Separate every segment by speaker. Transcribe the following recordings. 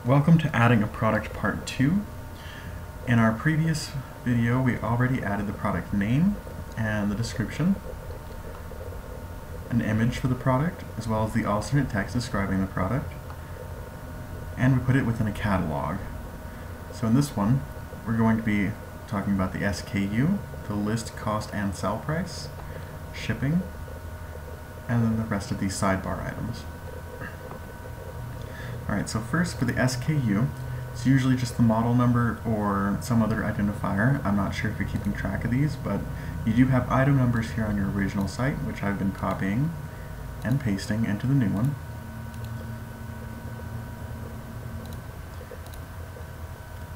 Speaker 1: Welcome to adding a product part 2. In our previous video we already added the product name and the description, an image for the product, as well as the alternate text describing the product, and we put it within a catalog. So in this one we're going to be talking about the SKU, the list, cost, and sell price, shipping, and then the rest of these sidebar items. Alright, so first for the SKU, it's usually just the model number or some other identifier. I'm not sure if you're keeping track of these, but you do have item numbers here on your original site, which I've been copying and pasting into the new one.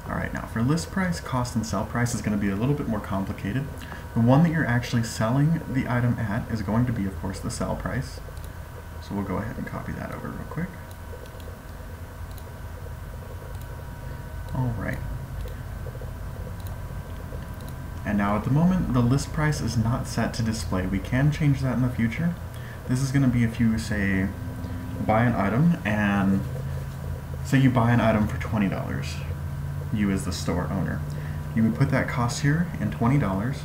Speaker 1: Alright, now for list price, cost, and sell price is going to be a little bit more complicated. The one that you're actually selling the item at is going to be, of course, the sell price. So we'll go ahead and copy that over real quick. Alright. And now at the moment, the list price is not set to display. We can change that in the future. This is going to be if you, say, buy an item, and say you buy an item for $20, you as the store owner. You would put that cost here in $20,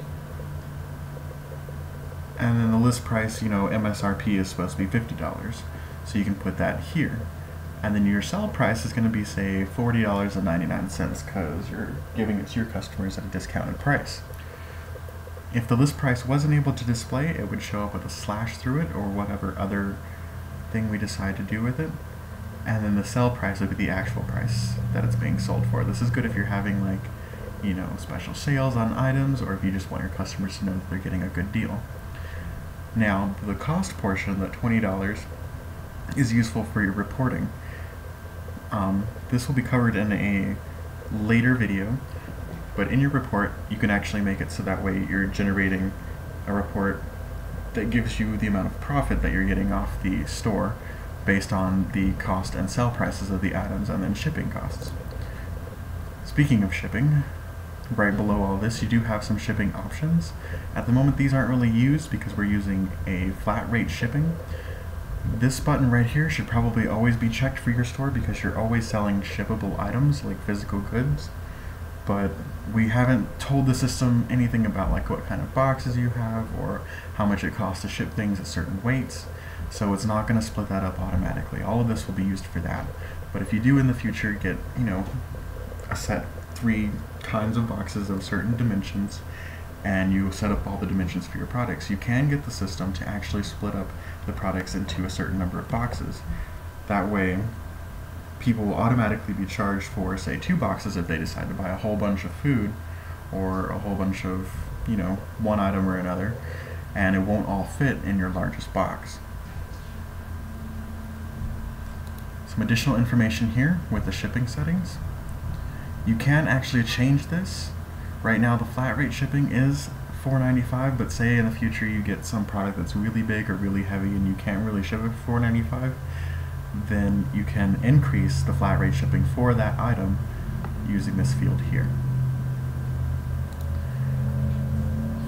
Speaker 1: and then the list price, MSRP is supposed to be $50, so you can put that here. And then your sell price is going to be, say, $40.99 because you're giving it to your customers at a discounted price. If the list price wasn't able to display, it would show up with a slash through it or whatever other thing we decide to do with it. And then the sell price would be the actual price that it's being sold for. This is good if you're having, special sales on items, or if you just want your customers to know that they're getting a good deal. Now, the cost portion, that $20, is useful for your reporting. This will be covered in a later video, but in your report you can actually make it so that way you're generating a report that gives you the amount of profit that you're getting off the store based on the cost and sell prices of the items and then shipping costs. Speaking of shipping, right below all this you do have some shipping options. At the moment these aren't really used because we're using a flat rate shipping. This button right here should probably always be checked for your store because you're always selling shippable items like physical goods, but we haven't told the system anything about what kind of boxes you have or how much it costs to ship things at certain weights, so it's not going to split that up automatically. All of this will be used for that, but if you do in the future get a set 3 kinds of boxes of certain dimensions and you set up all the dimensions for your products, you can get the system to actually split up the products into a certain number of boxes. That way, people will automatically be charged for, say, 2 boxes if they decide to buy a whole bunch of food or a whole bunch of, one item or another, and it won't all fit in your largest box. Some additional information here with the shipping settings. You can actually change this. Right now the flat rate shipping is $4.95, but say in the future you get some product that's really big or really heavy and you can't really ship it for $4.95, then you can increase the flat rate shipping for that item using this field here.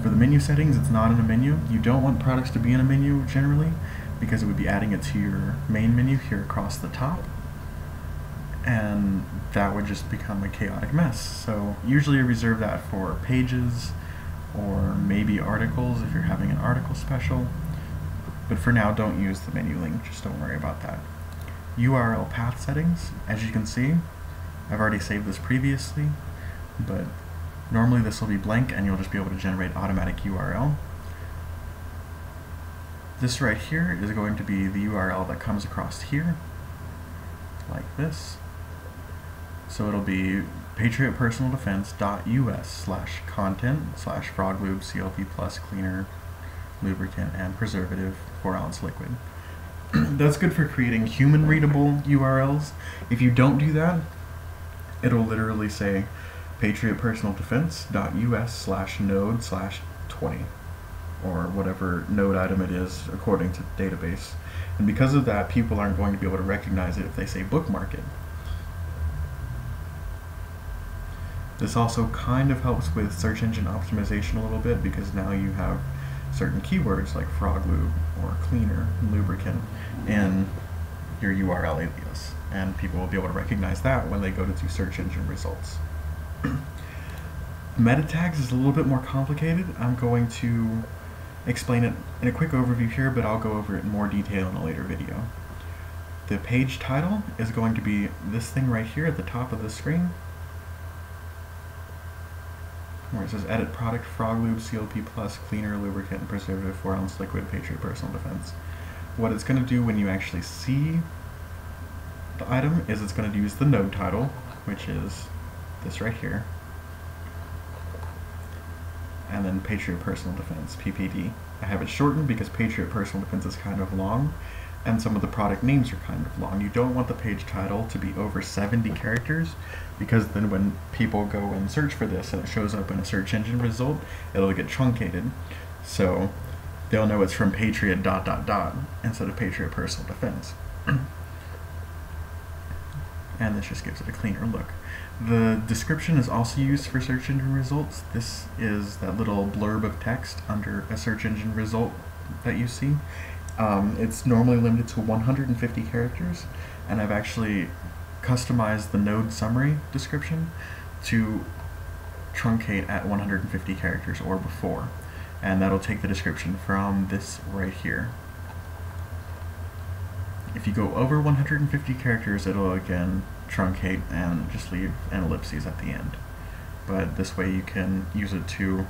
Speaker 1: For the menu settings, it's not in a menu. You don't want products to be in a menu generally because it would be adding it to your main menu here across the top, and that would just become a chaotic mess. So usually you reserve that for pages or maybe articles if you're having an article special, but for now don't use the menu link, just don't worry about that. URL path settings, as you can see, I've already saved this previously, but normally this will be blank and you'll just be able to generate automatic URL. This right here is going to be the URL that comes across here, like this. So it'll be patriotpersonaldefense.us/content/froglube CLP plus cleaner, lubricant, and preservative 4-ounce liquid. That's good for creating human readable URLs. If you don't do that, it'll literally say patriotpersonaldefense.us/node/20 or whatever node item it is according to the database. And because of that, people aren't going to be able to recognize it if they say bookmark it. This also kind of helps with search engine optimization a little bit because now you have certain keywords like frog lube or cleaner, lubricant in your URL alias. and people will be able to recognize that when they go to do search engine results. Meta tags is a little bit more complicated. I'm going to explain it in a quick overview here, but I'll go over it in more detail in a later video. The page title is going to be this thing right here at the top of the screen, where it says Edit Product, Frog Lube, CLP Plus, Cleaner, Lubricant, and Preservative, 4-ounce Liquid, Patriot Personal Defense. What it's going to do when you actually see the item is it's going to use the node title, which is this right here, and then Patriot Personal Defense, PPD. I have it shortened because Patriot Personal Defense is kind of long, and some of the product names are kind of long. You don't want the page title to be over 70 characters, because then when people go and search for this and it shows up in a search engine result, it'll get truncated. So they'll know it's from Patriot ... instead of Patriot Personal Defense. And this just gives it a cleaner look. The description is also used for search engine results. This is that little blurb of text under a search engine result that you see. It's normally limited to 150 characters, and I've actually customized the node summary description to truncate at 150 characters or before, and that'll take the description from this right here. If you go over 150 characters, it'll again truncate and just leave an ellipses at the end. But this way you can use it to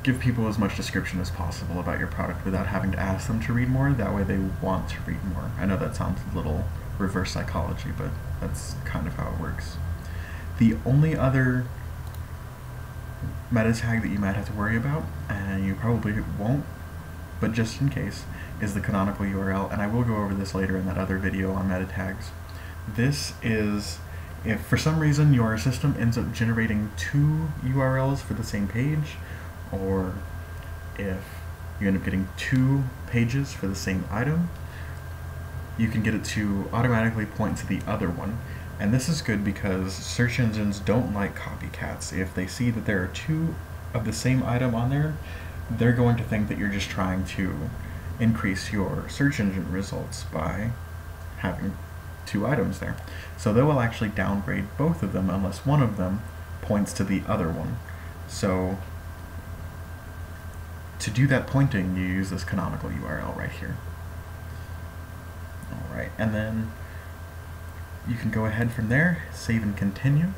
Speaker 1: give people as much description as possible about your product without having to ask them to read more. That way they want to read more. I know that sounds a little reverse psychology, but that's kind of how it works. The only other meta tag that you might have to worry about, and you probably won't, but just in case, is the canonical URL, and I will go over this later in that other video on meta tags. This is if for some reason your system ends up generating 2 URLs for the same page, or if you end up getting 2 pages for the same item, you can get it to automatically point to the other one. And this is good because search engines don't like copycats. If they see that there are 2 of the same item on there, they're going to think that you're just trying to increase your search engine results by having 2 items there. So they will actually downgrade both of them unless one of them points to the other one. So to do that pointing, you use this canonical URL right here. Alright, and then you can go ahead from there, save and continue.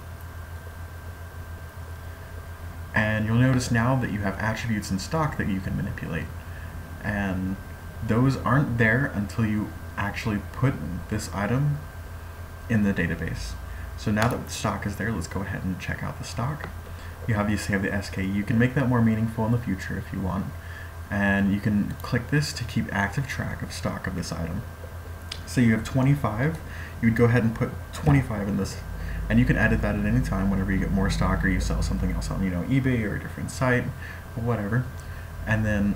Speaker 1: And you'll notice now that you have attributes in stock that you can manipulate. And those aren't there until you actually put this item in the database. So now that the stock is there, let's go ahead and check out the stock. You obviously have the SK. You can make that more meaningful in the future if you want. And you can click this to keep active track of stock of this item. So you have 25, you would go ahead and put 25 in this, and you can edit that at any time whenever you get more stock or you sell something else on, eBay or a different site or whatever. And then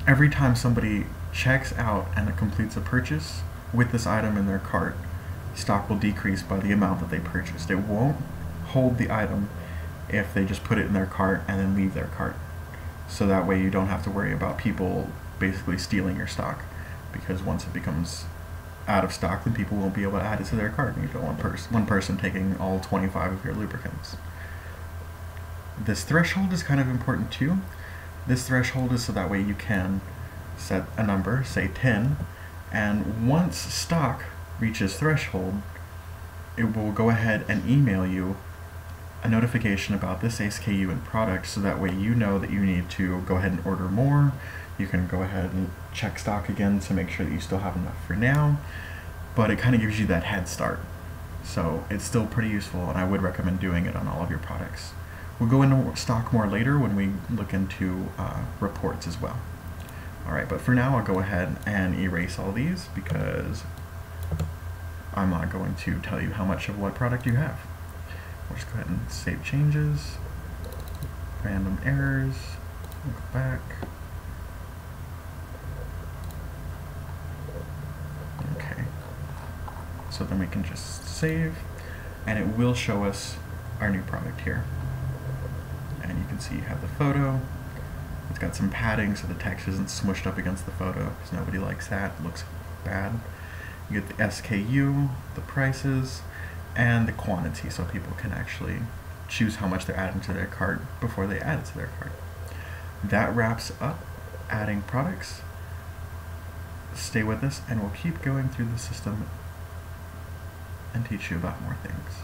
Speaker 1: every time somebody checks out and it completes a purchase with this item in their cart, stock will decrease by the amount that they purchased. It won't hold the item if they just put it in their cart and then leave their cart. So that way you don't have to worry about people basically stealing your stock, because once it becomes out of stock, then people won't be able to add it to their cart, and you don't want one person taking all 25 of your lubricants. This threshold is kind of important too. This threshold is so that way you can set a number, say 10, and once stock reaches threshold, it will go ahead and email you a notification about this SKU and product, so that way you know that you need to go ahead and order more. You can go ahead and check stock again to make sure that you still have enough for now, but it kind of gives you that head start. So it's still pretty useful, and I would recommend doing it on all of your products. We'll go into stock more later when we look into reports as well. Alright, but for now I'll go ahead and erase all these because I'm not going to tell you how much of what product you have. We'll just go ahead and save changes, random errors, we'll go back. Okay, so then we can just save, and it will show us our new product here. And you can see you have the photo. It's got some padding so the text isn't smushed up against the photo, because nobody likes that. It looks bad. You get the SKU, the prices, and the quantity, so people can actually choose how much they're adding to their cart before they add it to their cart. That wraps up adding products. Stay with us and we'll keep going through the system and teach you about more things.